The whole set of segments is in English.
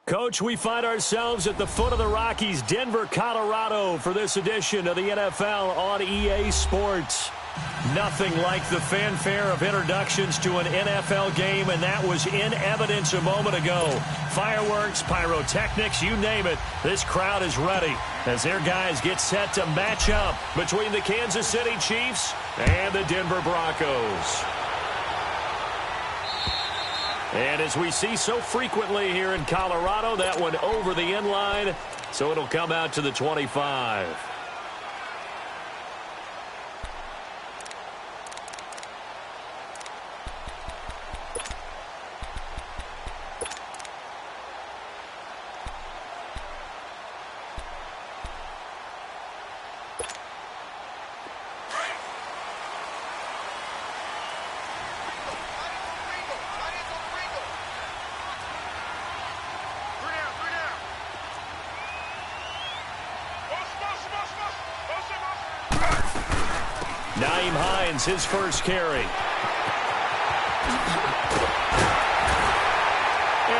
Coach, we find ourselves at the foot of the Rockies, Denver, Colorado, for this edition of the NFL on EA Sports. Nothing like the fanfare of introductions to an NFL game, and that was in evidence a moment ago. Fireworks, pyrotechnics, you name it. This crowd is ready as their guys get set to match up between the Kansas City Chiefs and the Denver Broncos. And as we see so frequently here in Colorado, that one over the end line, so it'll come out to the 25. His first carry. And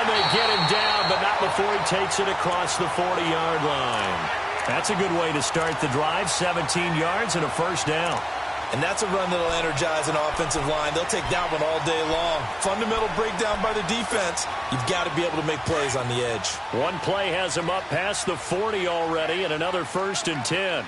they get him down, but not before he takes it across the 40-yard line. That's a good way to start the drive, 17 yards and a first down. And that's a run that'll energize an offensive line. They'll take that one all day long. Fundamental breakdown by the defense. You've got to be able to make plays on the edge. One play has him up past the 40 already, and another 1st and 10.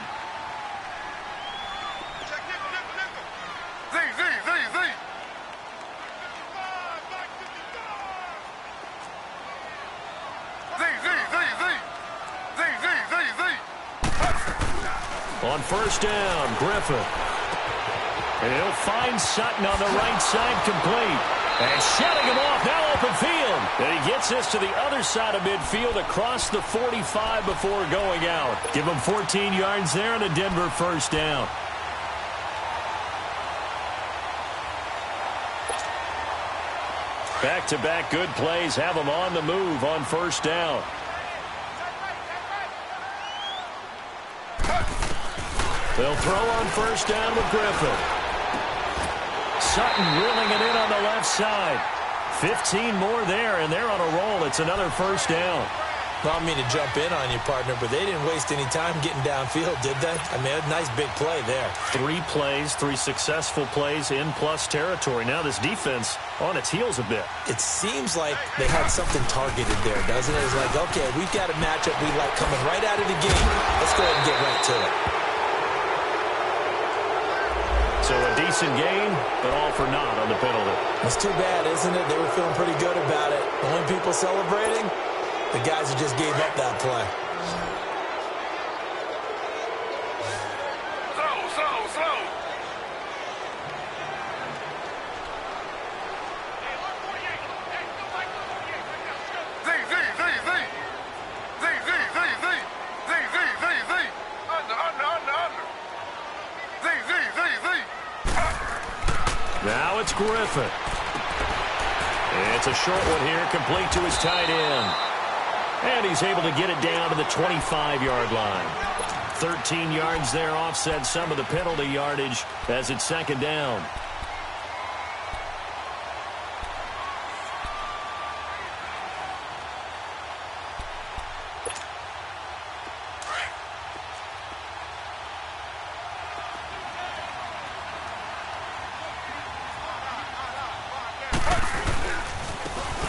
On first down, Griffin. And he'll find Sutton on the right side, complete. And shutting him off, now open field. And he gets this to the other side of midfield across the 45 before going out. Give him 14 yards there and a Denver first down. Back-to-back good plays have him on the move on first down. They'll throw on first down with Griffin. Sutton reeling it in on the left side. 15 more there, and they're on a roll. It's another first down. Well, I don't mean to jump in on you, partner, but they didn't waste any time getting downfield, did they? I mean, a nice big play there. 3 plays, 3 successful plays in plus territory. Now this defense on its heels a bit. It seems like they had something targeted there, doesn't it? It's like, okay, we've got a matchup we like coming right out of the game. Let's go ahead and get right to it. So a decent game, but all for naught on the penalty. It's too bad, isn't it? They were feeling pretty good about it. The only people celebrating, the guys who just gave up that play. Slow. Now it's Griffin. It's a short one here, complete to his tight end. And he's able to get it down to the 25-yard line. 13 yards there, offset some of the penalty yardage as it's second down.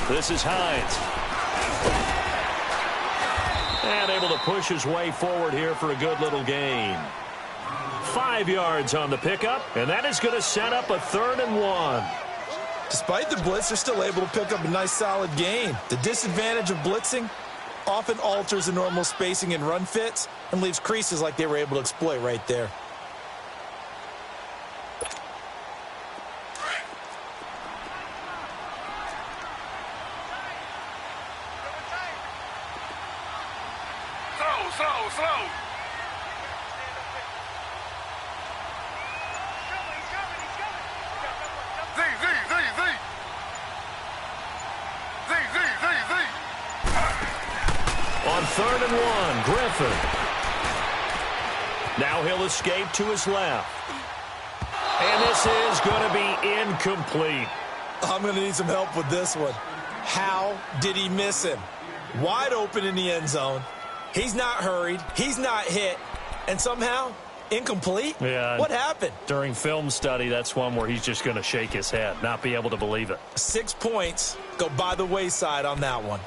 This is Hines. And able to push his way forward here for a good little gain. 5 yards on the pickup, and that is going to set up a 3rd and 1. Despite the blitz, they're still able to pick up a nice solid gain. The disadvantage of blitzing often alters the normal spacing and run fits and leaves creases like they were able to exploit right there. Slow. On 3rd and 1, Griffin. Now he'll escape to his left. And this is going to be incomplete. I'm going to need some help with this one. How did he miss him? Wide open in the end zone. He's not hurried. He's not hit. And somehow, incomplete? Yeah. What happened? During film study, that's one where he's just going to shake his head, not be able to believe it. 6 points go by the wayside on that one.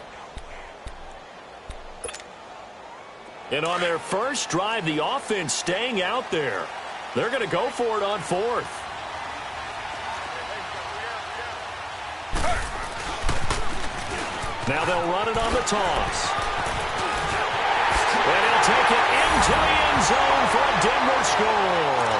And on their first drive, the offense staying out there. They're going to go for it on fourth. Now they'll run it on the toss. And he'll take it into the end zone for a Denver score.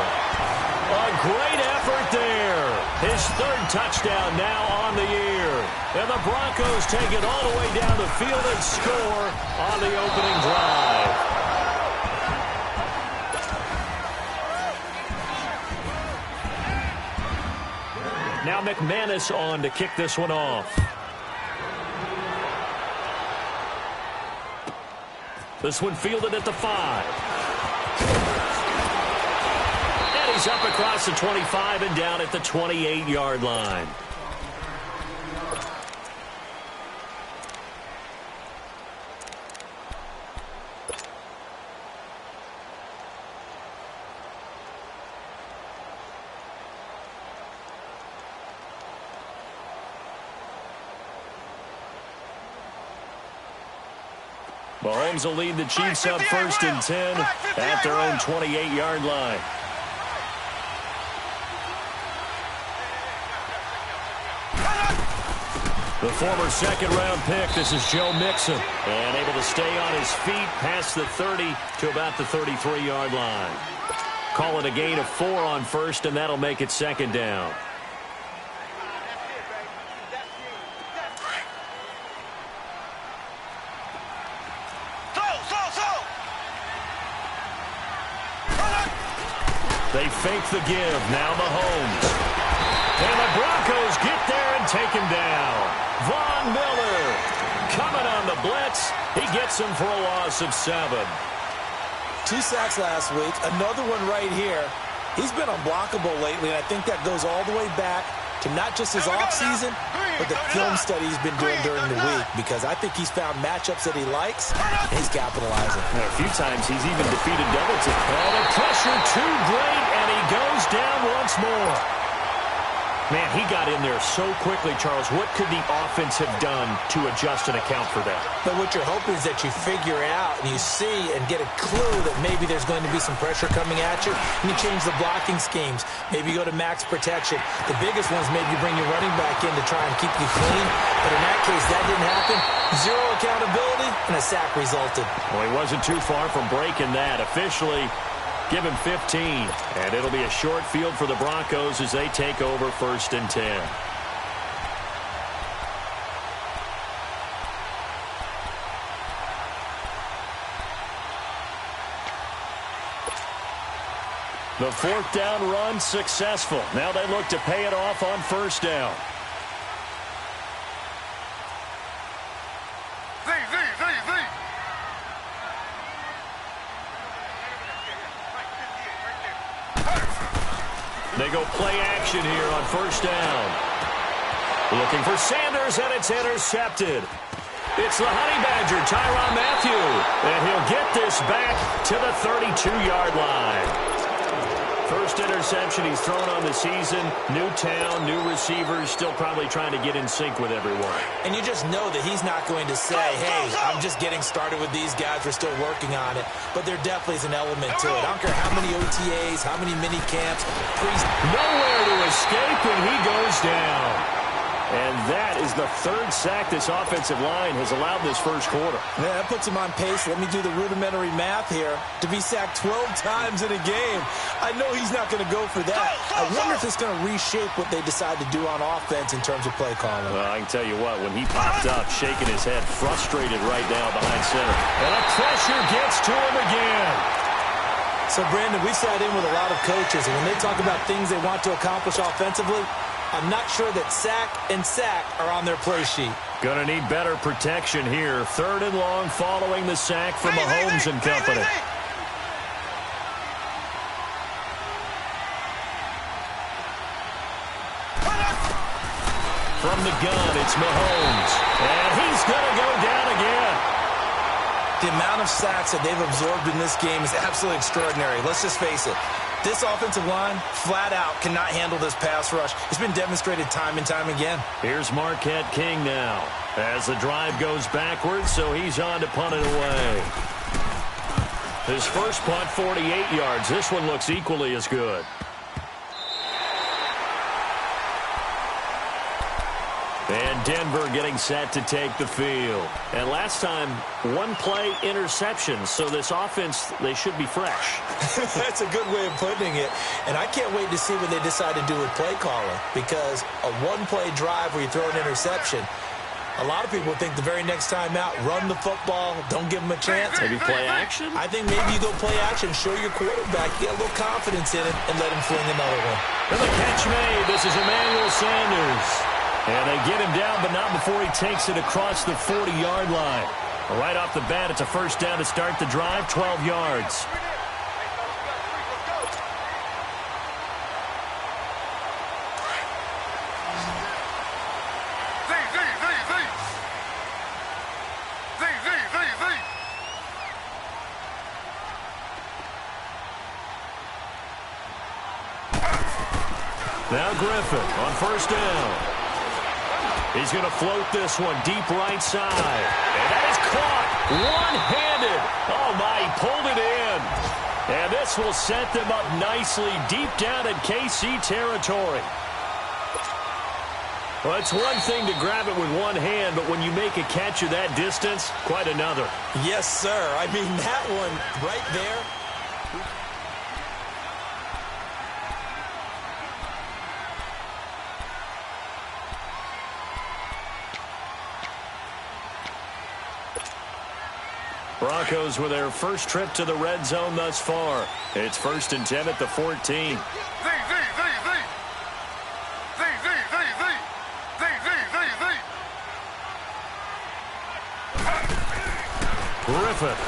A great effort there. His third touchdown now on the year. And the Broncos take it all the way down the field and score on the opening drive. Now McManus on to kick this one off. This one fielded at the 5. And he's up across the 25 and down at the 28-yard line. Mahomes will lead the Chiefs up first and 10 at their own 28-yard line. The former second-round pick, this is Joe Mixon, and able to stay on his feet past the 30 to about the 33-yard line. Call it a gain of 4 on first, and that'll make it second down. They fake the give. Now Mahomes. And the Broncos get there and take him down. Von Miller coming on the blitz. He gets him for a loss of 7. 2 sacks last week. Another one right here. He's been unblockable lately, and I think that goes all the way back to not just his offseason, but the film study he's been doing during the week, because I think he's found matchups that he likes, and he's capitalizing. And a few times he's even defeated double team. Oh, the pressure too great, and he goes down once more. Man, he got in there so quickly, Charles. What could the offense have done to adjust and account for that? But what you're hoping is that you figure out and you see and get a clue that maybe there's going to be some pressure coming at you, and you change the blocking schemes. Maybe you go to max protection. The biggest ones, maybe you bring your running back in to try and keep you clean. But in that case, that didn't happen. 0 accountability, and a sack resulted. Well, he wasn't too far from breaking that. Officially, give him 15, and it'll be a short field for the Broncos as they take over first and 10. The fourth down run successful. Now they look to pay it off on first down. They go play action here on first down. Looking for Sanders, and it's intercepted. It's the Honey Badger, Tyrann Mathieu, and he'll get this back to the 32-yard line. First interception he's thrown on the season. New town, new receivers, still probably trying to get in sync with everyone. And you just know that he's not going to say, hey, I'm just getting started with these guys. We're still working on it. But there definitely is an element to it. I don't care how many OTAs, how many mini camps. Nowhere to escape, and he goes down. And that is the third sack this offensive line has allowed this first quarter. Yeah, that puts him on pace. Let me do the rudimentary math here. To be sacked 12 times in a game, I know he's not going to go for that. I wonder if it's going to reshape what they decide to do on offense in terms of play calling. Well, I can tell you what, when he popped up, shaking his head, frustrated right now behind center. And the pressure gets to him again. So, Brandon, we've sat in with a lot of coaches, and when they talk about things they want to accomplish offensively, I'm not sure that sack and sack are on their play sheet. Gonna need better protection here. Third and long following the sack from Mahomes and company. From the gun, it's Mahomes. And he's gonna go down again. The amount of sacks that they've absorbed in this game is absolutely extraordinary. Let's just face it. This offensive line, flat out, cannot handle this pass rush. It's been demonstrated time and time again. Here's Marquette King now as the drive goes backwards, so he's on to punt it away. His first punt, 48 yards. This one looks equally as good. And Denver getting set to take the field. And last time, one-play interception. So this offense, they should be fresh. That's a good way of putting it. And I can't wait to see what they decide to do with play calling. Because a one-play drive where you throw an interception, a lot of people think the very next time out, run the football, don't give them a chance. Maybe play action? I think maybe you go play action, show your quarterback, get a little confidence in it, and let him fling another one. And the catch made. This is Emmanuel Sanders. And they get him down, but not before he takes it across the 40-yard line. Right off the bat, it's a first down to start the drive, 12 yards. Now Griffin on first down. He's going to float this one deep right side. And that is caught one-handed. Oh, my, he pulled it in. And this will set them up nicely deep down in KC territory. Well, it's one thing to grab it with one hand, but when you make a catch of that distance, quite another. Yes, sir. I mean, that one right there. Broncos with their first trip to the red zone thus far. It's 1st and 10 at the 14. Griffin.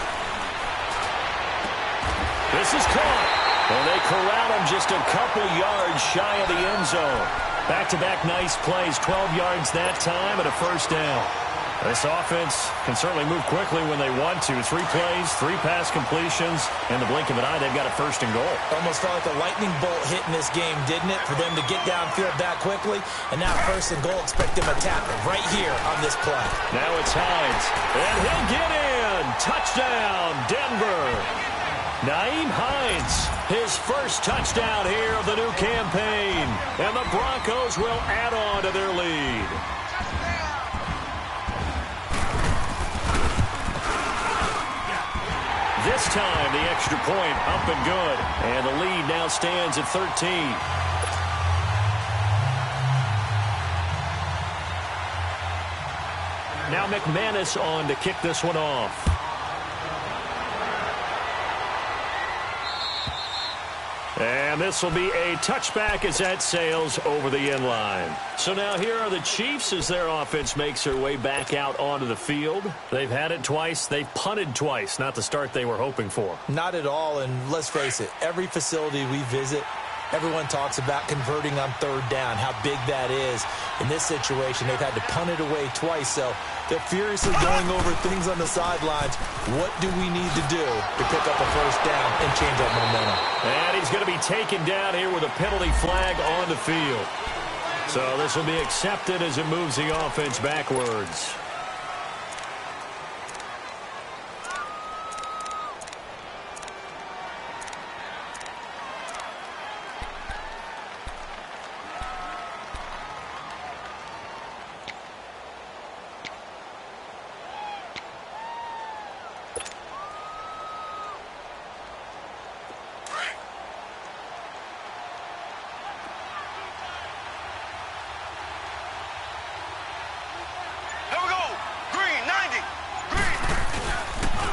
This is caught. And they corral him just a couple yards shy of the end zone. Back-to-back nice plays, 12 yards that time and a first down. This offense can certainly move quickly when they want to. 3 plays, 3 pass completions. In the blink of an eye, they've got a first and goal. Almost felt like a lightning bolt hit in this game, didn't it? For them to get downfield that quickly. And now first and goal, expect them to tap it right here on this play. Now it's Hines. And he'll get in. Touchdown, Denver. Nyheim Hines, his first touchdown here of the new campaign. And the Broncos will add on to their lead. This time, the extra point up and good. And the lead now stands at 13. Now McManus on to kick this one off. And this will be a touchback as that sails over the end line. So now here are the Chiefs as their offense makes their way back out onto the field. They've had it twice. They've punted twice. Not the start they were hoping for. Not at all, and let's face it, every facility we visit, everyone talks about converting on third down, how big that is. In this situation, they've had to punt it away twice, so they're furiously going over things on the sidelines. What do we need to do to pick up a first down and change our momentum? And he's going to be taken down here with a penalty flag on the field. So this will be accepted as it moves the offense backwards.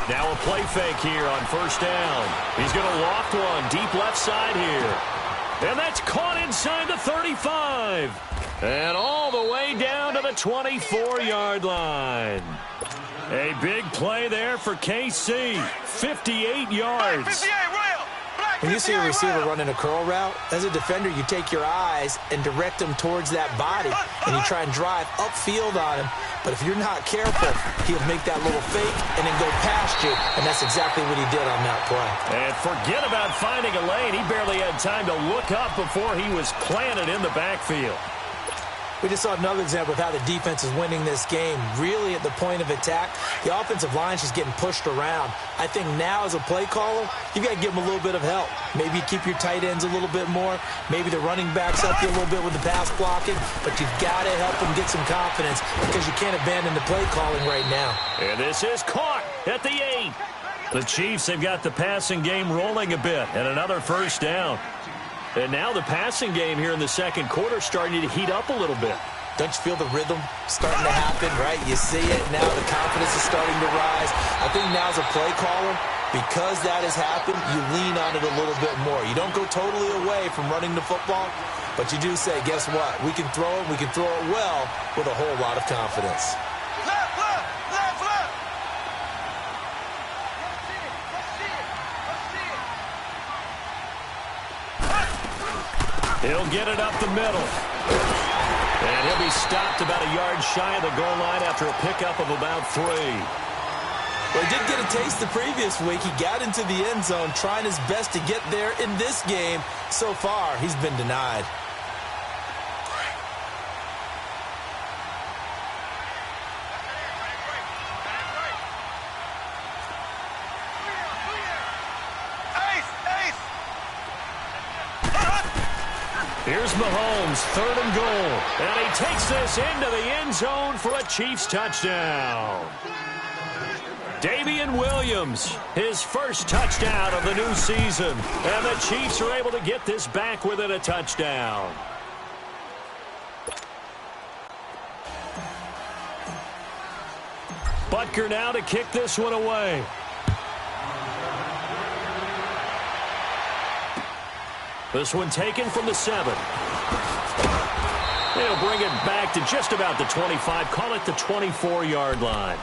Now a play fake here on first down. He's going to loft one deep left side here. And that's caught inside the 35. And all the way down to the 24-yard line. A big play there for KC. 58 yards. 58, Rail. Black When you see a receiver running a curl route, as a defender, you take your eyes and direct them towards that body, and you try and drive upfield on him. But if you're not careful, he'll make that little fake and then go past you, and that's exactly what he did on that play. And forget about finding a lane. He barely had time to look up before he was planted in the backfield. We just saw another example of how the defense is winning this game. Really at the point of attack, the offensive line is just getting pushed around. I think now as a play caller, you got to give them a little bit of help. Maybe keep your tight ends a little bit more. Maybe the running backs help you a little bit with the pass blocking. But you've got to help them get some confidence because you can't abandon the play calling right now. And this is caught at the 8. The Chiefs have got the passing game rolling a bit and another first down. And now the passing game here in the second quarter starting to heat up a little bit. Don't you feel the rhythm starting to happen, right? You see it now. The confidence is starting to rise. I think now as a play caller, because that has happened, you lean on it a little bit more. You don't go totally away from running the football, but you do say, guess what? We can throw it. We can throw it well with a whole lot of confidence. He'll get it up the middle. And he'll be stopped about a yard shy of the goal line after a pickup of about 3. Well, he did get a taste the previous week. He got into the end zone trying his best to get there in this game. So far, he's been denied. Here's Mahomes, 3rd and goal. And he takes this into the end zone for a Chiefs touchdown. Damian Williams, his first touchdown of the new season. And the Chiefs are able to get this back within a touchdown. Butker now to kick this one away. This one taken from the 7. They'll bring it back to just about the 25. Call it the 24-yard line.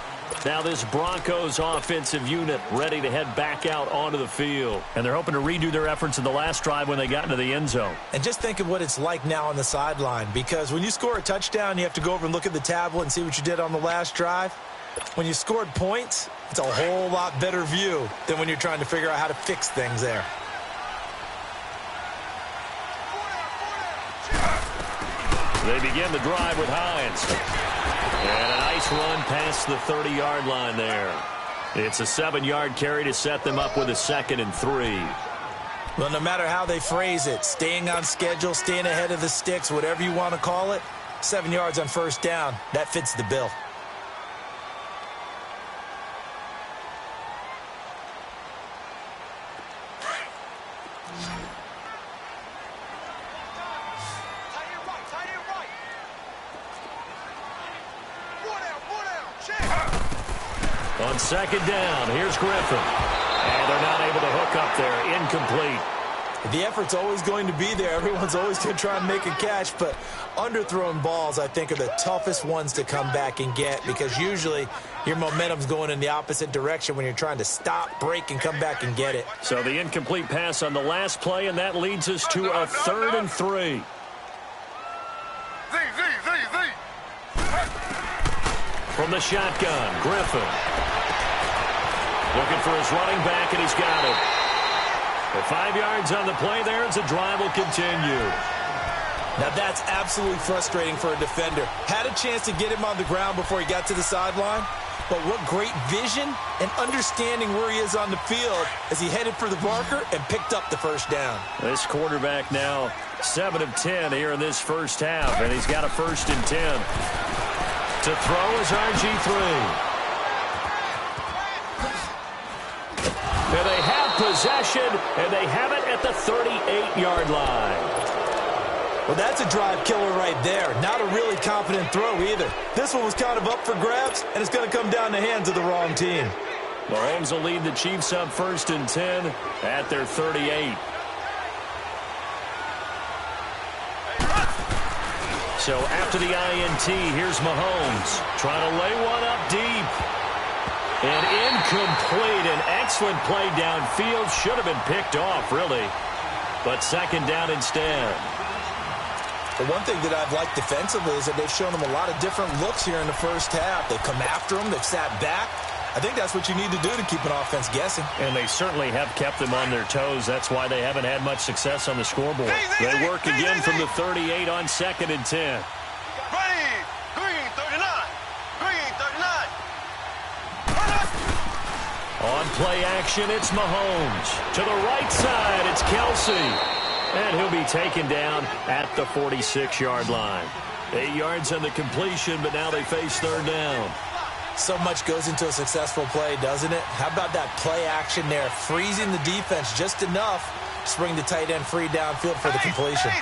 Now this Broncos offensive unit ready to head back out onto the field. And they're hoping to redo their efforts in the last drive when they got into the end zone. And just think of what it's like now on the sideline. Because when you score a touchdown, you have to go over and look at the tablet and see what you did on the last drive. When you scored points, it's a whole lot better view than when you're trying to figure out how to fix things there. They begin the drive with Hines. And a nice run past the 30-yard line there. It's a 7-yard carry to set them up with a 2nd and 3. Well, no matter how they phrase it, staying on schedule, staying ahead of the sticks, whatever you want to call it, 7 yards on first down, that fits the bill. On 2nd down, here's Griffin. And they're not able to hook up there. Incomplete. The effort's always going to be there. Everyone's always going to try and make a catch, but underthrown balls, I think, are the toughest ones to come back and get because usually your momentum's going in the opposite direction when you're trying to stop, break, and come back and get it. So the incomplete pass on the last play, and that leads us to a 3rd and 3. From the shotgun, Griffin. Looking for his running back, and he's got it. The 5 yards on the play there as the drive will continue. Now that's absolutely frustrating for a defender. Had a chance to get him on the ground before he got to the sideline, but what great vision and understanding where he is on the field as he headed for the marker and picked up the first down. This quarterback now 7 of 10 here in this first half, and he's got a 1st and 10. To throw is RG3. And they have possession, and they have it at the 38-yard line. Well, that's a drive killer right there. Not a really confident throw either. This one was kind of up for grabs, and it's going to come down the hands of the wrong team. Mahomes will lead the Chiefs up 1st and 10 at their 38. So after the INT, here's Mahomes trying to lay one up deep. And Incomplete. An excellent play downfield. Should have been picked off, really. But second down instead. The one thing that I've liked defensively is that they've shown them a lot of different looks here in the first half. They've come after them. They've sat back. I think that's what you need to do to keep an offense guessing. And they certainly have kept them on their toes. That's why they haven't had much success on the scoreboard. They work again from the 38 on 2nd and 10. Green 39. Green 39. On play action, it's Mahomes. To the right side, it's Kelsey. And he'll be taken down at the 46-yard line. 8 yards on the completion, but now they face third down. So much goes into a successful play, doesn't it? How about that play action there, freezing the defense just enough to bring the tight end free downfield for the completion.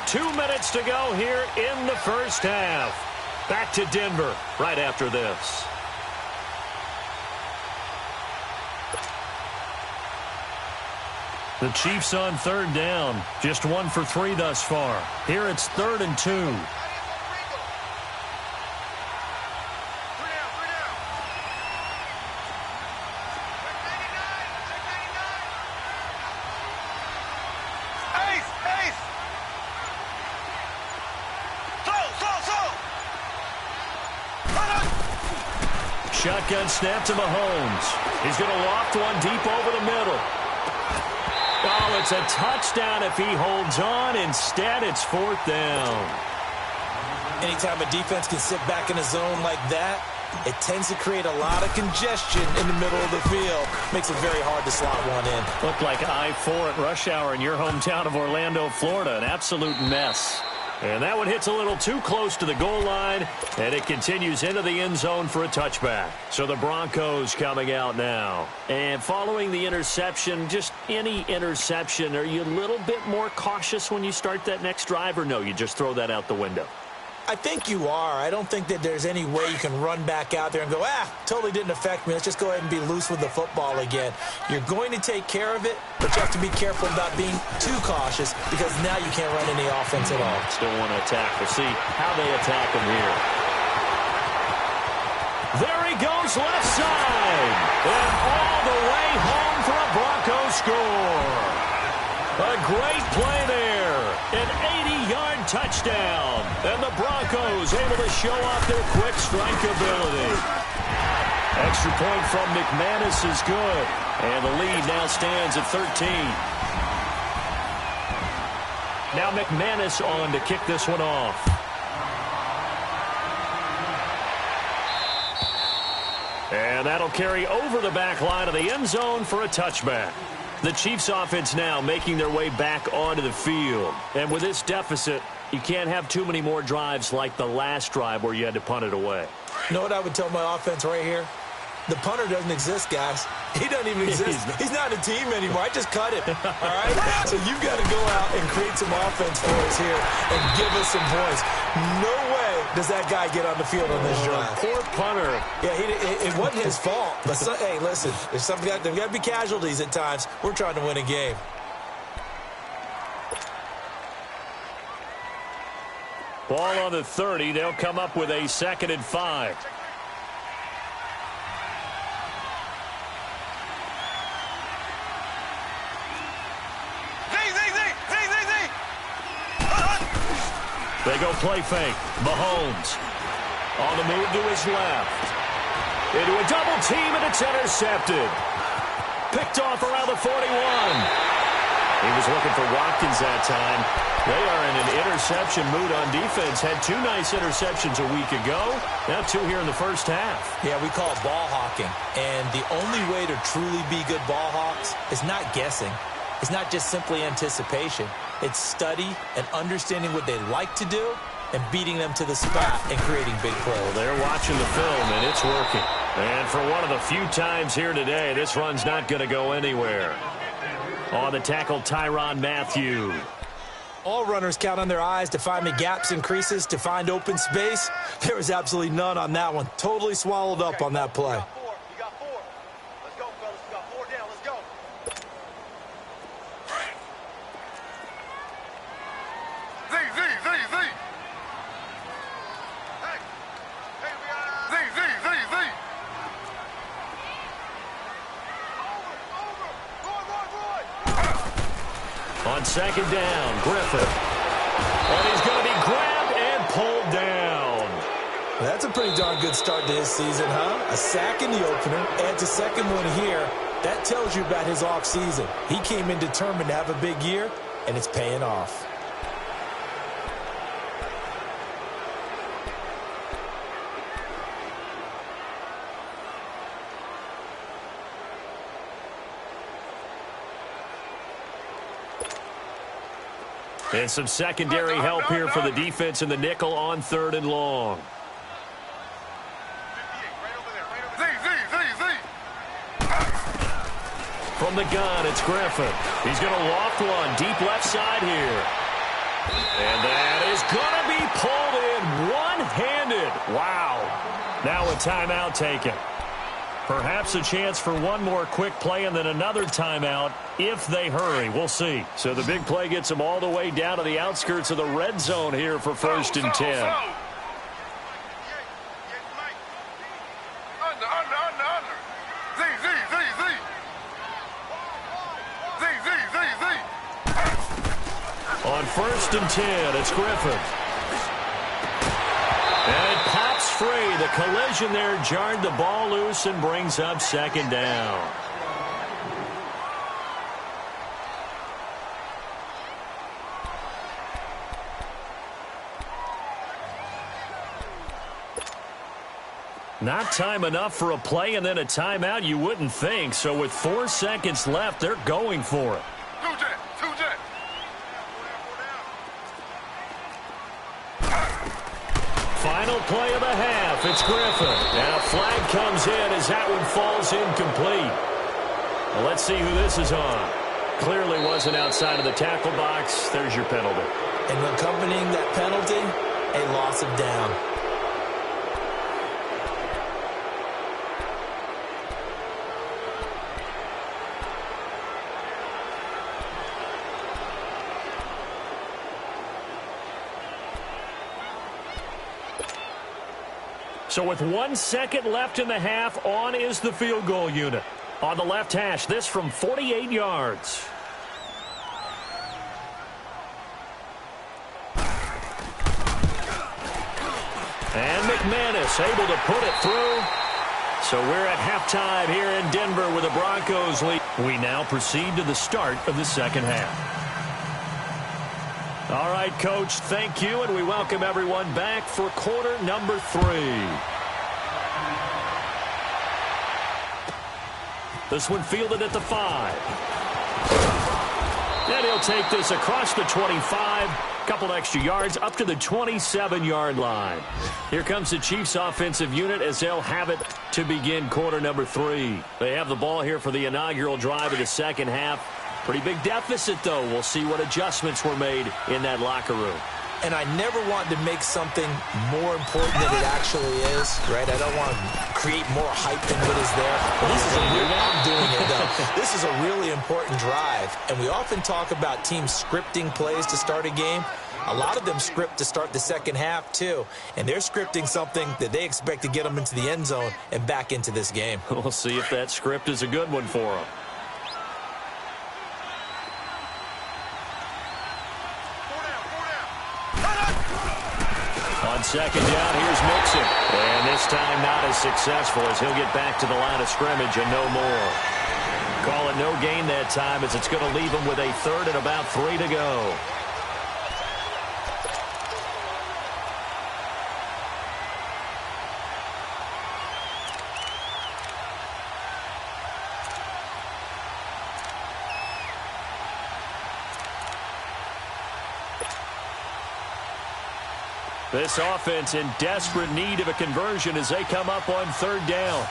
Two minutes to go here in the first half. Back to Denver right after this. The Chiefs on third down. Just 1 for 3 thus far. Here it's 3rd and 2. Shotgun snap to Mahomes. He's going to loft one deep over the middle. Oh, it's a touchdown if he holds on. Instead, it's 4th down. Anytime a defense can sit back in a zone like that, it tends to create a lot of congestion in the middle of the field. Makes it very hard to slot one in. Looked like I-4 at rush hour in your hometown of Orlando, Florida. An absolute mess. And that one hits a little too close to the goal line, and it continues into the end zone for a touchback. So the Broncos coming out now. And following the interception, just any interception, are you a little bit more cautious when you start that next drive, or no, you just throw that out the window? I think you are. I don't think that there's any way you can run back out there and go, totally didn't affect me. Let's just go ahead and be loose with the football again. You're going to take care of it, but you have to be careful about being too cautious because now you can't run any offense at all. Still want to attack. We'll see how they attack him here. There he goes left side. And all the way home for a Broncos score. A great play there. An 80-yard touchdown. And the Broncos able to show off their quick strike ability. Extra point from McManus is good. And the lead now stands at 13. Now McManus on to kick this one off. And that'll carry over the back line of the end zone for a touchback. The Chiefs offense now making their way back onto the field. And with this deficit, you can't have too many more drives like the last drive where you had to punt it away. You know what I would tell my offense right here? The punter doesn't exist, guys. He doesn't even exist. He's not a team anymore. I just cut him. All right? So you've got to go out and create some offense for us here and give us some points. No way does that guy get on the field on this drive. Poor punter. Yeah, it wasn't his fault. But hey, listen, there's got to be casualties at times. We're trying to win a game. Ball on the 30. They'll come up with a 2nd and 5. They go play fake. Mahomes on the move to his left. Into a double team, and it's intercepted. Picked off around the 41. He was looking for Watkins that time. They are in an interception mood on defense. Had 2 nice interceptions a week ago. Now 2 here in the first half. Yeah, we call it ball hawking. And the only way to truly be good ball hawks is not guessing. It's not just simply anticipation. It's study and understanding what they like to do and beating them to the spot and creating big plays. Well, they're watching the film, and it's working. And for one of the few times here today, this run's not going to go anywhere. On the tackle, Tyrann Mathieu. All runners count on their eyes to find the gaps and creases, to find open space. There was absolutely none on that one. Totally swallowed up on that play. You got 4. Let's go, fellas. You got 4 down. Let's go. On second down, Griffin. And he's going to be grabbed and pulled down. That's a pretty darn good start to his season, huh? A sack in the opener, adds a second one here. That tells you about his offseason. He came in determined to have a big year, and it's paying off. And some secondary help here for the defense in the nickel on 3rd and long. From the gun, it's Griffin. He's going to loft one deep left side here. And that is going to be pulled in one-handed. Wow. Now a timeout taken. Perhaps a chance for one more quick play and then another timeout if they hurry. We'll see. So the big play gets them all the way down to the outskirts of the red zone here for 1st and 10. On 1st and 10, it's Griffin. And it pops free. The collision there jarred the ball loose and brings up 2nd down. Not time enough for a play and then a timeout, you wouldn't think. So with 4 seconds left, they're going for it. Final play of the half. It's Griffin. And a flag comes in as that one falls incomplete. Well, let's see who this is on. Clearly wasn't outside of the tackle box. There's your penalty. And accompanying that penalty, a loss of down. So with 1 second left in the half, on is the field goal unit. On the left hash, this from 48 yards. And McManus able to put it through. So we're at halftime here in Denver with the Broncos lead. We now proceed to the start of the second half. All right, Coach, thank you, and we welcome everyone back for quarter number 3. This one fielded at the 5. And he'll take this across the 25. Couple extra yards up to the 27-yard line. Here comes the Chiefs offensive unit as they'll have it to begin quarter number 3. They have the ball here for the inaugural drive of the second half. Pretty big deficit, though. We'll see what adjustments were made in that locker room. And I never want to make something more important than it actually is, right? I don't want to create more hype than what is there. But this is a real, I'm doing it, though. This is a really important drive. And we often talk about teams scripting plays to start a game. A lot of them script to start the second half, too. And they're scripting something that they expect to get them into the end zone and back into this game. We'll see if that script is a good one for them. On second down, here's Mixon. And this time not as successful as he'll get back to the line of scrimmage and no more. Call it no gain that time as it's going to leave him with a 3rd and about 3 to go. This offense in desperate need of a conversion as they come up on 3rd down.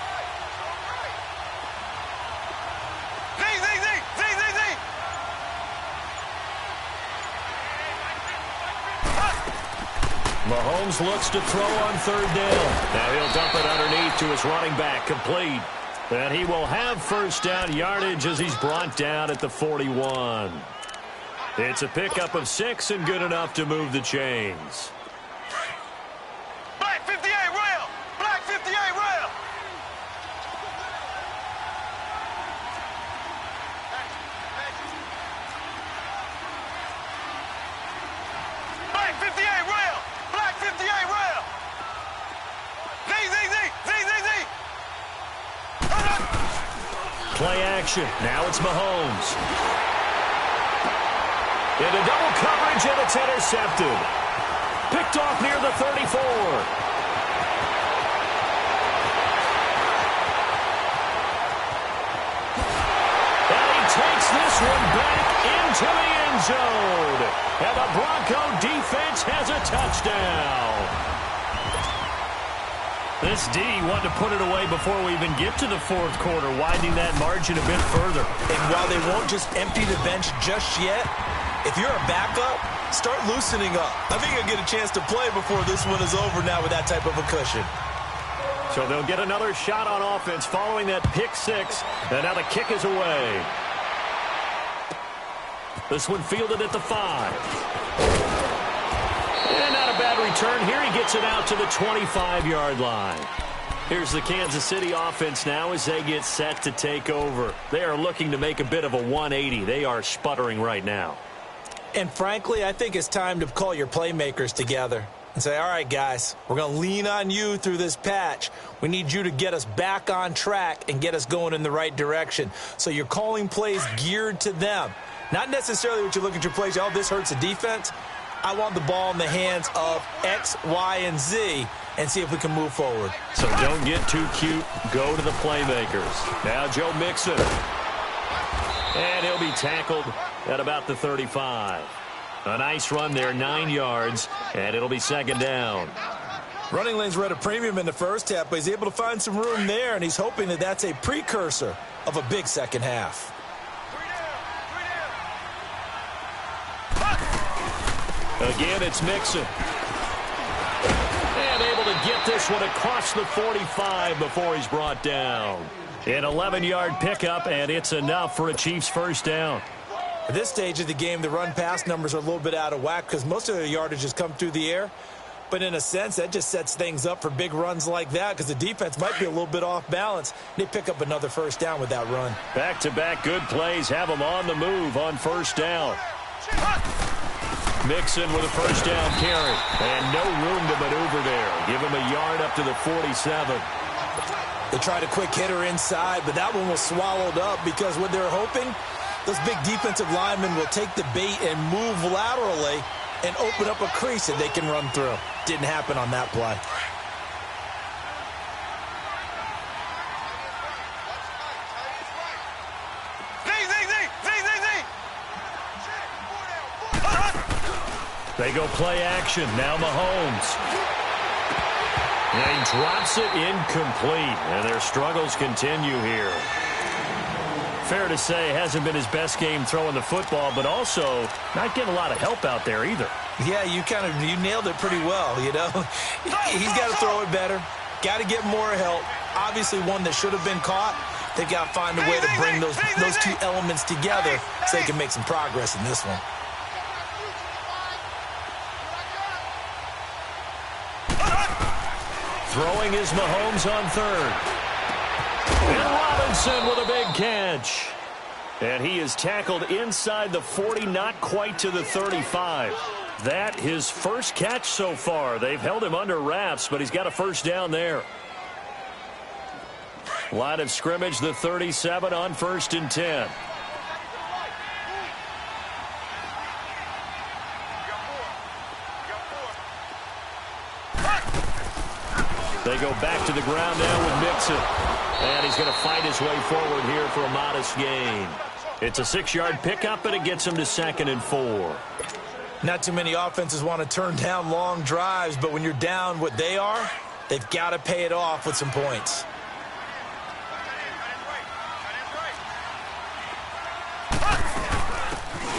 Mahomes looks to throw on 3rd down. Now he'll dump it underneath to his running back, complete. And he will have 1st down yardage as he's brought down at the 41. It's a pickup of 6 and good enough to move the chains. 58 rail. Black 58 rail. Z, Z, Z, Z, Z, Z. Play action. Now it's Mahomes. Into double coverage, and it's intercepted. Picked off near the 34. Takes this one back into the end zone. And the Bronco defense has a touchdown. This D wanted to put it away before we even get to the fourth quarter, widening that margin a bit further. And while they won't just empty the bench just yet, if you're a backup, start loosening up. I think you'll get a chance to play before this one is over now with that type of a cushion. So they'll get another shot on offense following that pick six. And now the kick is away. This one fielded at the 5. And not a bad return here. He gets it out to the 25-yard line. Here's the Kansas City offense now as they get set to take over. They are looking to make a bit of a 180. They are sputtering right now. And frankly, I think it's time to call your playmakers together and say, all right, guys, we're going to lean on you through this patch. We need you to get us back on track and get us going in the right direction. So you're calling plays geared to them. Not necessarily what you look at your plays, oh, this hurts the defense. I want the ball in the hands of X, Y, and Z and see if we can move forward. So don't get too cute. Go to the playmakers. Now Joe Mixon. And he'll be tackled at about the 35. A nice run there, 9 yards, and it'll be second down. Running lanes were at a premium in the first half, but he's able to find some room there, and he's hoping that that's a precursor of a big second half. Again, it's Mixon. And able to get this one across the 45 before he's brought down. An 11-yard pickup, and it's enough for a Chiefs first down. At this stage of the game, the run-pass numbers are a little bit out of whack because most of the yardage has come through the air. But in a sense, that just sets things up for big runs like that because the defense might be a little bit off balance. They pick up another first down with that run. Back-to-back good plays have them on the move on first down. Mixon with a first down carry. And no room to maneuver there. Give him a yard up to the 47. They tried a quick hitter inside, but that one was swallowed up because what they're hoping, those big defensive linemen will take the bait and move laterally and open up a crease that they can run through. Didn't happen on that play. They go play action. Now Mahomes. And he drops it incomplete. And their struggles continue here. Fair to say, hasn't been his best game throwing the football, but also not getting a lot of help out there either. Yeah, you nailed it pretty well, you know. He's got to throw it better. Got to get more help. Obviously one that should have been caught. They've got to find a way to bring those two elements together so they can make some progress in this one. Throwing is Mahomes on third. And Robinson with a big catch. And he is tackled inside the 40, not quite to the 35. That his first catch so far. They've held him under wraps, but he's got a first down there. Line of scrimmage, the 37 on 1st and 10. They go back to the ground now with Mixon. And he's going to fight his way forward here for a modest gain. It's a 6-yard pickup, and it gets him to 2nd and 4. Not too many offenses want to turn down long drives, but when you're down what they are, they've got to pay it off with some points.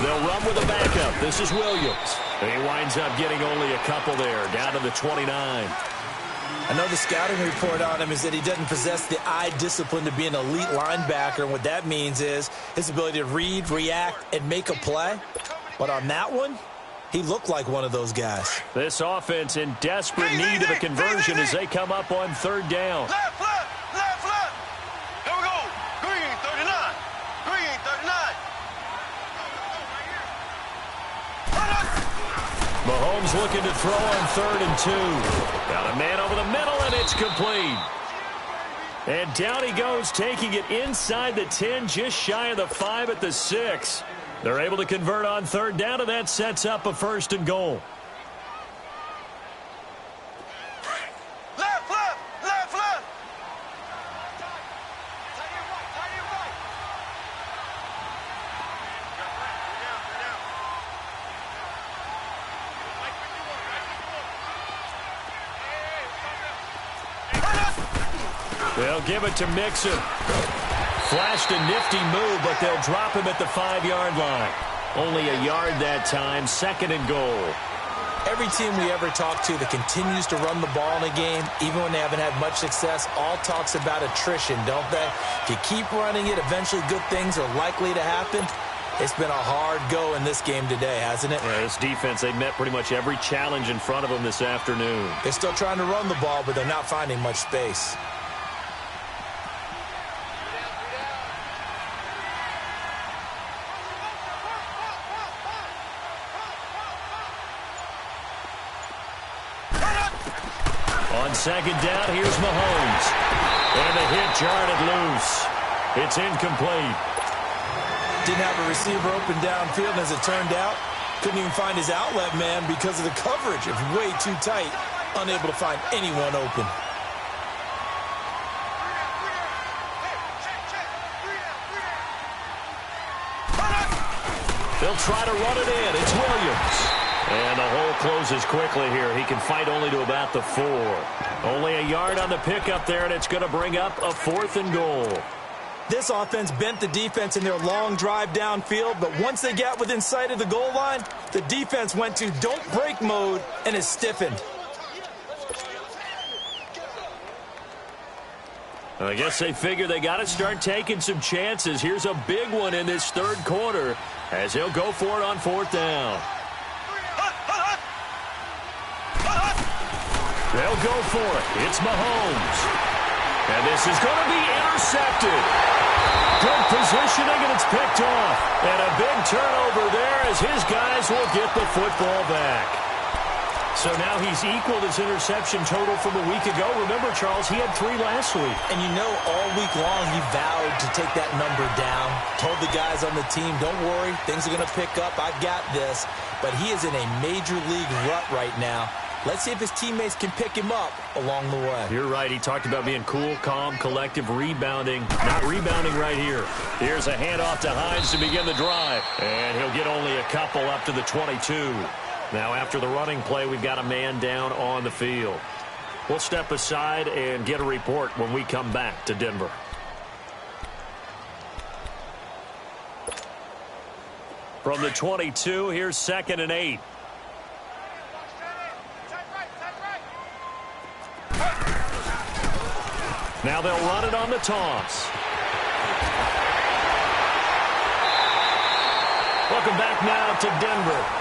They'll run with a backup. This is Williams. And he winds up getting only a couple there, down to the 29. I know the scouting report on him is that he doesn't possess the eye discipline to be an elite linebacker. And what that means is his ability to read, react, and make a play. But on that one, he looked like one of those guys. This offense in desperate need of a conversion as they come up on 3rd down. Left. Here we go. Green 39. Green 39. Mahomes looking to throw on 3rd and 2. Got a man over the middle, and it's complete. And down he goes, taking it inside the 10, just shy of the 5 at the 6. They're able to convert on 3rd down, and that sets up a 1st and goal. Left, left, left, left. They'll give it to Mixon. Flashed a nifty move, but they'll drop him at the 5-yard line. Only a yard that time, 2nd and goal. Every team we ever talk to that continues to run the ball in a game, even when they haven't had much success, all talks about attrition, don't they? If you keep running it, eventually good things are likely to happen. It's been a hard go in this game today, hasn't it? Yeah, this defense, they met pretty much every challenge in front of them this afternoon. They're still trying to run the ball, but they're not finding much space. On 2nd down, here's Mahomes. And the hit jarred loose. It's incomplete. Didn't have a receiver open downfield, and as it turned out, couldn't even find his outlet man because of the coverage. It was way too tight, unable to find anyone open. They'll try to run it in. It's Williams. And the hole closes quickly here. He can fight only to about the 4. Only a yard on the pickup there, and it's going to bring up a 4th and goal. This offense bent the defense in their long drive downfield, but once they got within sight of the goal line, the defense went to don't break mode and is stiffened. I guess they figure they got to start taking some chances. Here's a big one in this 3rd quarter as he'll go for it on 4th down. They'll go for it. It's Mahomes. And this is going to be intercepted. Good positioning, and it's picked off. And a big turnover there as his guys will get the football back. So now he's equaled his interception total from a week ago. Remember, Charles, he had 3 last week. And you know, all week long he vowed to take that number down. Told the guys on the team, don't worry, things are going to pick up. I've got this. But he is in a major league rut right now. Let's see if his teammates can pick him up along the way. You're right. He talked about being cool, calm, collective, rebounding. Not rebounding right here. Here's a handoff to Hines to begin the drive. And he'll get only a couple up to the 22. Now, after the running play, we've got a man down on the field. We'll step aside and get a report when we come back to Denver. From the 22, here's 2nd and 8. Now they'll run it on the toss. Welcome back now to Denver.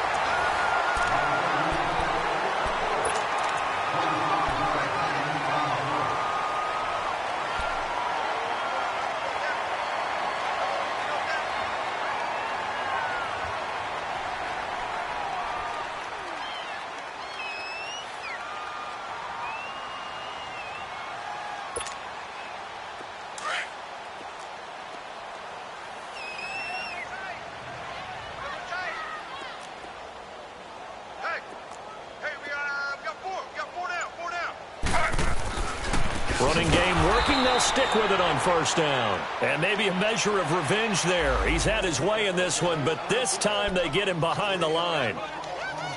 Running game working. They'll stick with it on 1st down. And maybe a measure of revenge there. He's had his way in this one, but this time they get him behind the line.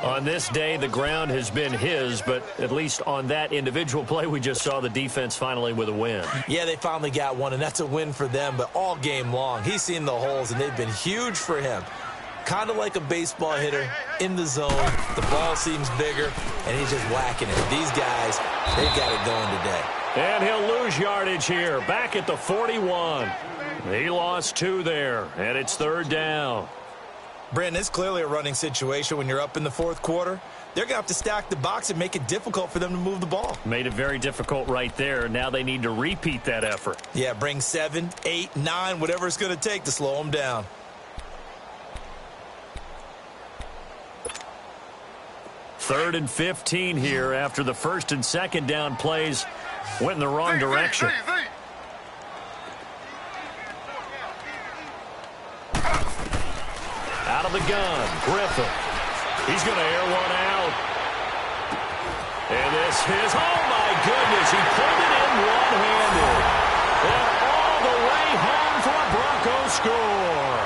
On this day, the ground has been his, but at least on that individual play, we just saw the defense finally with a win. Yeah, they finally got one, and that's a win for them, but all game long, he's seen the holes, and they've been huge for him. Kind of like a baseball hitter in the zone. The ball seems bigger, and he's just whacking it. These guys, they've got it going today. And he'll lose yardage here, back at the 41. He lost 2 there, and it's 3rd down. Brandon, it's clearly a running situation when you're up in the 4th quarter. They're going to have to stack the box and make it difficult for them to move the ball. Made it very difficult right there. Now they need to repeat that effort. Yeah, bring 7, 8, 9, whatever it's going to take to slow them down. 3rd and 15 here after the first and second down plays went in the wrong direction. Out of the gun, Griffin. He's going to air one out. And this is, oh my goodness, he pulled it in one-handed. And all the way home for a Broncos score.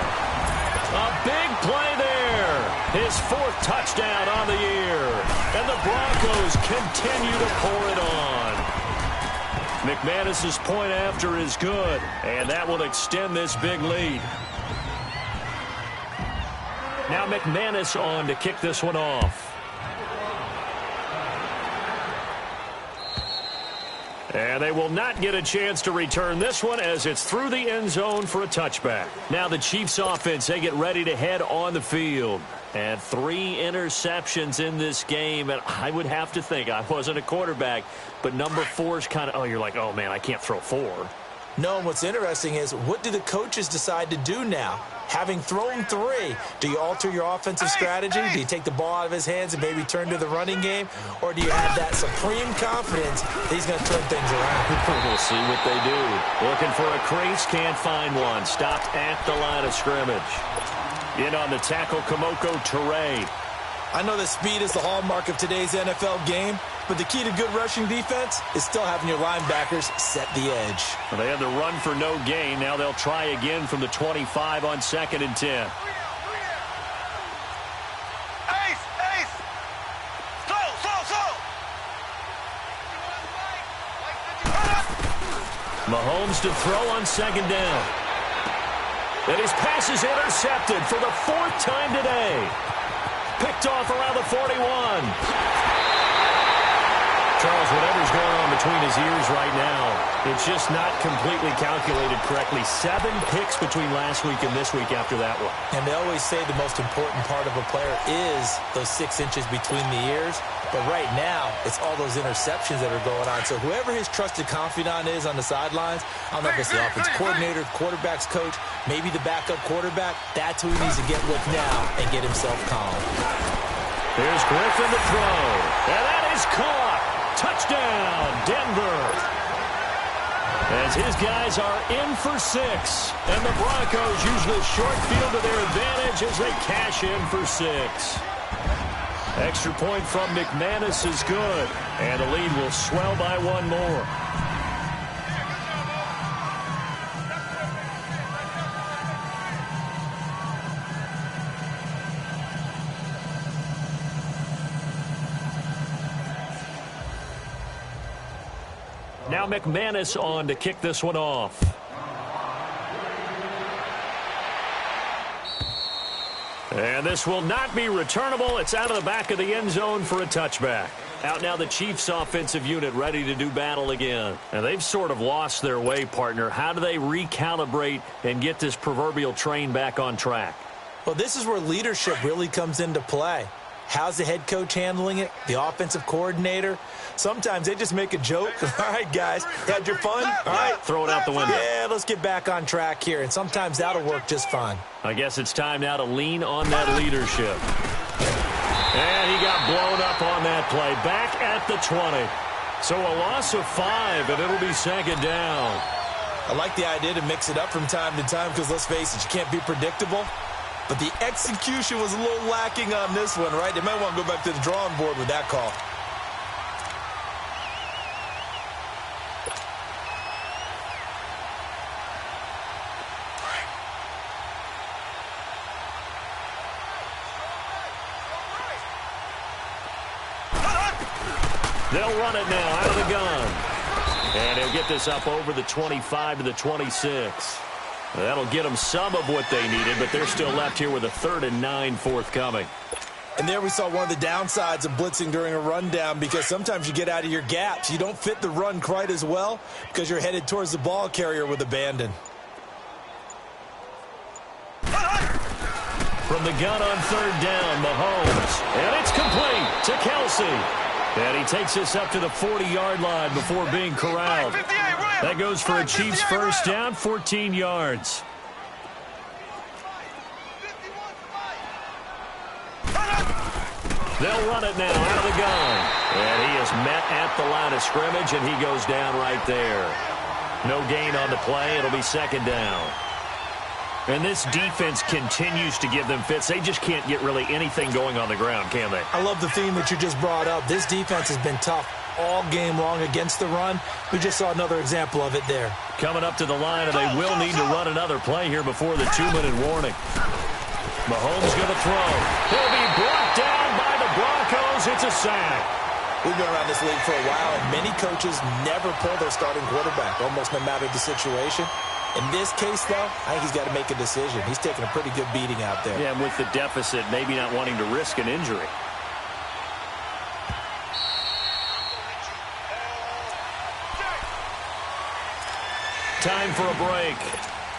A big play there. His 4th touchdown on the year. And the Broncos continue to pour it on. McManus's point after is good. And that will extend this big lead. Now McManus on to kick this one off. And they will not get a chance to return this one as it's through the end zone for a touchback. Now the Chiefs offense, they get ready to head on the field. And 3 interceptions in this game. And I would have to think, I wasn't a quarterback, but number 4 is kind of, oh, you're like, oh, man, I can't throw 4. No, and what's interesting is, what do the coaches decide to do now? Having thrown 3, do you alter your offensive strategy? Do you take the ball out of his hands and maybe turn to the running game? Or do you have that supreme confidence that he's going to turn things around? We'll see what they do. Looking for a crease, can't find one. Stopped at the line of scrimmage. In on the tackle, Kamoko Toure. I know that speed is the hallmark of today's NFL game, but the key to good rushing defense is still having your linebackers set the edge. Well, they had the run for no gain. Now they'll try again from the 25 on 2nd and 10. Ace! Slow! Mahomes to throw on 2nd down. And his pass is intercepted for the 4th time today. Picked off around the 41. Charles, whatever's going on between his ears right now, it's just not completely calculated correctly. 7 picks between last week and this week after that one. And they always say the most important part of a player is those 6 inches between the ears. But right now, it's all those interceptions that are going on. So whoever his trusted confidant is on the sidelines, I don't know if it's the offense coordinator, quarterback's coach, maybe the backup quarterback, that's who he needs to get with now and get himself calm. Here's Griffin to throw. And that is caught. Touchdown, Denver. As his guys are in for 6. And the Broncos use the short field to their advantage as they cash in for 6. Extra point from McManus is good. And the lead will swell by 1 more. Now McManus on to kick this one off. And this will not be returnable. It's out of the back of the end zone for a touchback. Out now the Chiefs offensive unit ready to do battle again. And they've sort of lost their way, partner. How do they recalibrate and get this proverbial train back on track? Well, this is where leadership really comes into play. How's the head coach handling it? The offensive coordinator? Sometimes they just make a joke. All right, guys, had your fun? All right. Throw it out the window. Yeah, let's get back on track here. And sometimes that'll work just fine. I guess it's time now to lean on that leadership. And he got blown up on that play. Back at the 20. So a loss of 5, and it'll be 2nd down. I like the idea to mix it up from time to time because, let's face it, you can't be predictable. But the execution was a little lacking on this one, right? They might want to go back to the drawing board with that call. They'll run it now out of the gun. And he'll get this up over the 25 to the 26. That'll get them some of what they needed, but they're still left here with a 3rd and 9 forthcoming. And there we saw one of the downsides of blitzing during a rundown, because sometimes you get out of your gaps. You don't fit the run quite as well because you're headed towards the ball carrier with abandon. From the gun on 3rd down, Mahomes. And it's complete to Kelsey. And he takes this up to the 40-yard line before being corralled. That goes for a Chiefs first down, 14 yards. They'll run it now out of the gun. And he is met at the line of scrimmage, and he goes down right there. No gain on the play. It'll be second down. And this defense continues to give them fits. They just can't get really anything going on the ground, can they? I love the theme that you just brought up. This defense has been tough all game long against the run. We just saw another example of it there. Coming up to the line, and they will need to run another play here before the 2-minute warning. Mahomes going to throw. He'll be brought down by the Broncos. It's a sack. We've been around this league for a while, and many coaches never pull their starting quarterback, almost no matter the situation. In this case, though, I think he's got to make a decision. He's taking a pretty good beating out there. Yeah, and with the deficit, maybe not wanting to risk an injury. Time for a break.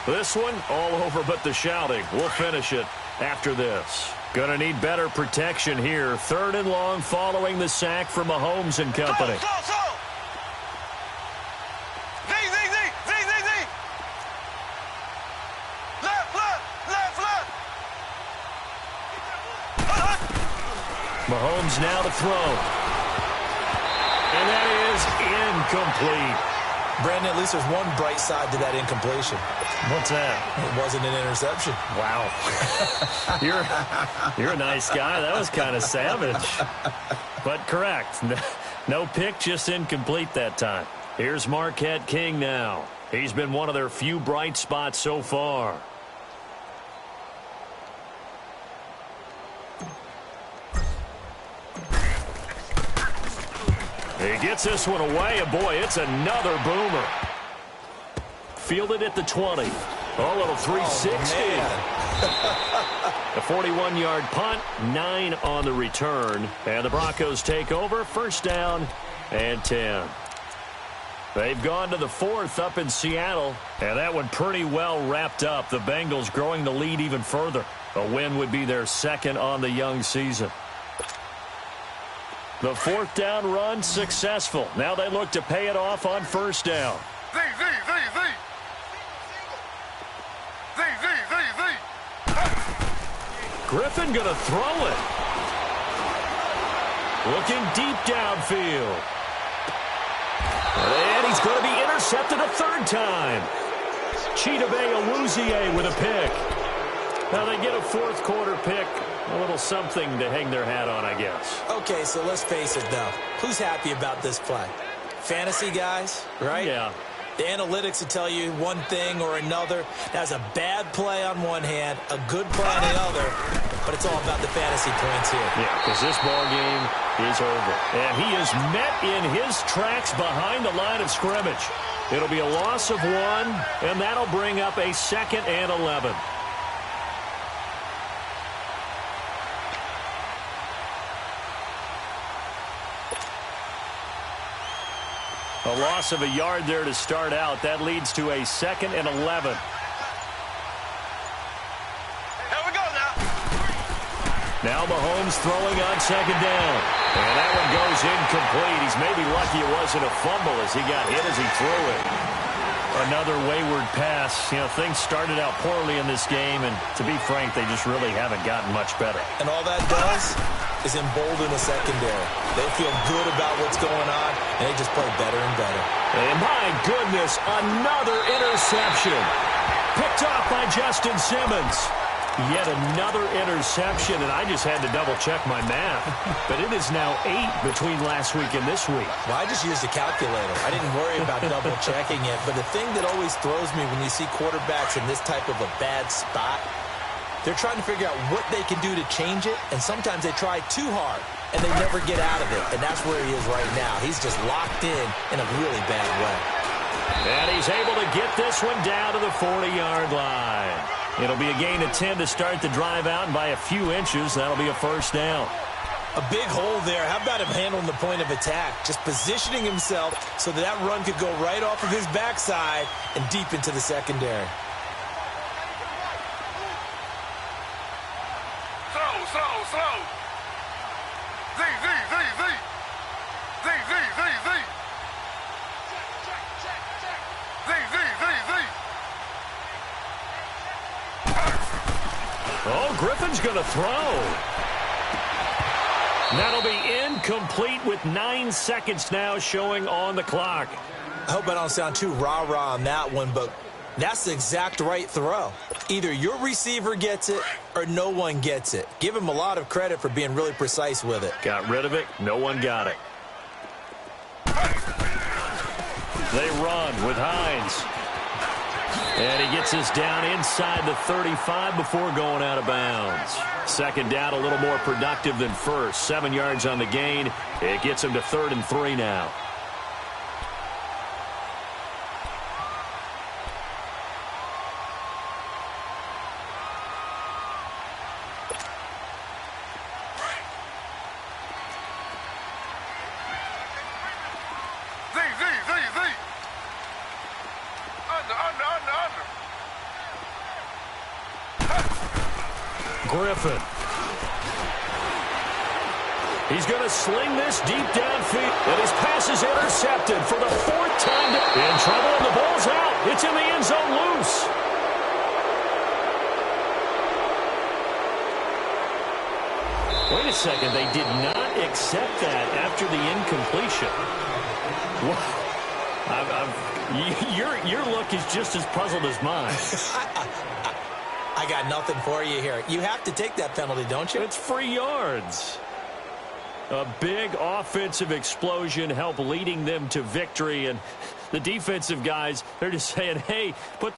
This one, all over but the shouting. We'll finish it after this. Gonna need better protection here. 3rd and long following the sack from Mahomes and company. Mahomes now to throw. And that is incomplete. Brandon, at least there's one bright side to that incompletion. What's that? It wasn't an interception. Wow. You're a nice guy. That was kind of savage. But correct. No pick, just incomplete that time. Here's Marquette King now. He's been one of their few bright spots so far. He gets this one away, and boy, it's another boomer. Fielded at the 20. Oh, little 360. A 41-yard punt, 9 on the return. And the Broncos take over, 1st down and 10. They've gone to the 4th up in Seattle, and that one pretty well wrapped up. The Bengals growing the lead even further. A win would be their 2nd on the young season. The 4th down run successful. Now they look to pay it off on 1st down. Griffin going to throw it. Looking deep downfield. And he's going to be intercepted a 3rd time. Chidobe Awuzie with a pick. Now they get a 4th quarter pick. A little something to hang their hat on, I guess. Okay, so let's face it, though. Who's happy about this play? Fantasy guys, right? Yeah. The analytics will tell you one thing or another. That's a bad play on one hand, a good play on the other, but it's all about the fantasy points here. Yeah, because this ball game is over. And he is met in his tracks behind the line of scrimmage. It'll be a loss of 1, and that'll bring up a 2nd and 11. A loss of a yard there to start out. That leads to a 2nd and 11. Here we go now. Now Mahomes throwing on 2nd down. And that one goes incomplete. He's maybe lucky it wasn't a fumble as he got hit as he threw it. Another wayward pass. You know, things started out poorly in this game, and to be frank, they just really haven't gotten much better. And all that does is embolden the secondary. They feel good about what's going on, and they just play better and better. And my goodness, another interception. Picked off by Justin Simmons. Yet another interception, and I just had to double-check my math. But it is now 8 between last week and this week. Well, I just used a calculator. I didn't worry about double-checking it. But the thing that always throws me when you see quarterbacks in this type of a bad spot, they're trying to figure out what they can do to change it, and sometimes they try too hard, and they never get out of it. And that's where he is right now. He's just locked in a really bad way. And he's able to get this one down to the 40-yard line. It'll be a gain of 10 to start the drive out, and by a few inches, that'll be a 1st down. A big hole there. How about him handling the point of attack? Just positioning himself so that run could go right off of his backside and deep into the secondary. Slow. Z. Oh, Griffin's going to throw. That'll be incomplete with 9 seconds now showing on the clock. I hope I don't sound too rah-rah on that one, but that's the exact right throw. Either your receiver gets it or no one gets it. Give him a lot of credit for being really precise with it. Got rid of it. No one got it. They run with Hines. And he gets us down inside the 35 before going out of bounds. Second down, a little more productive than first. 7 yards on the gain. It gets him to 3rd and 3 now. Griffin. He's going to sling this deep downfield. And his pass is intercepted for the 4th time. In trouble, and the ball's out. It's in the end zone loose. Wait a second. They did not accept that after the incompletion. Your look is just as puzzled as mine. I got nothing for you here. You have to take that penalty, don't you? It's free yards. A big offensive explosion helped leading them to victory. And the defensive guys, they're just saying, hey, put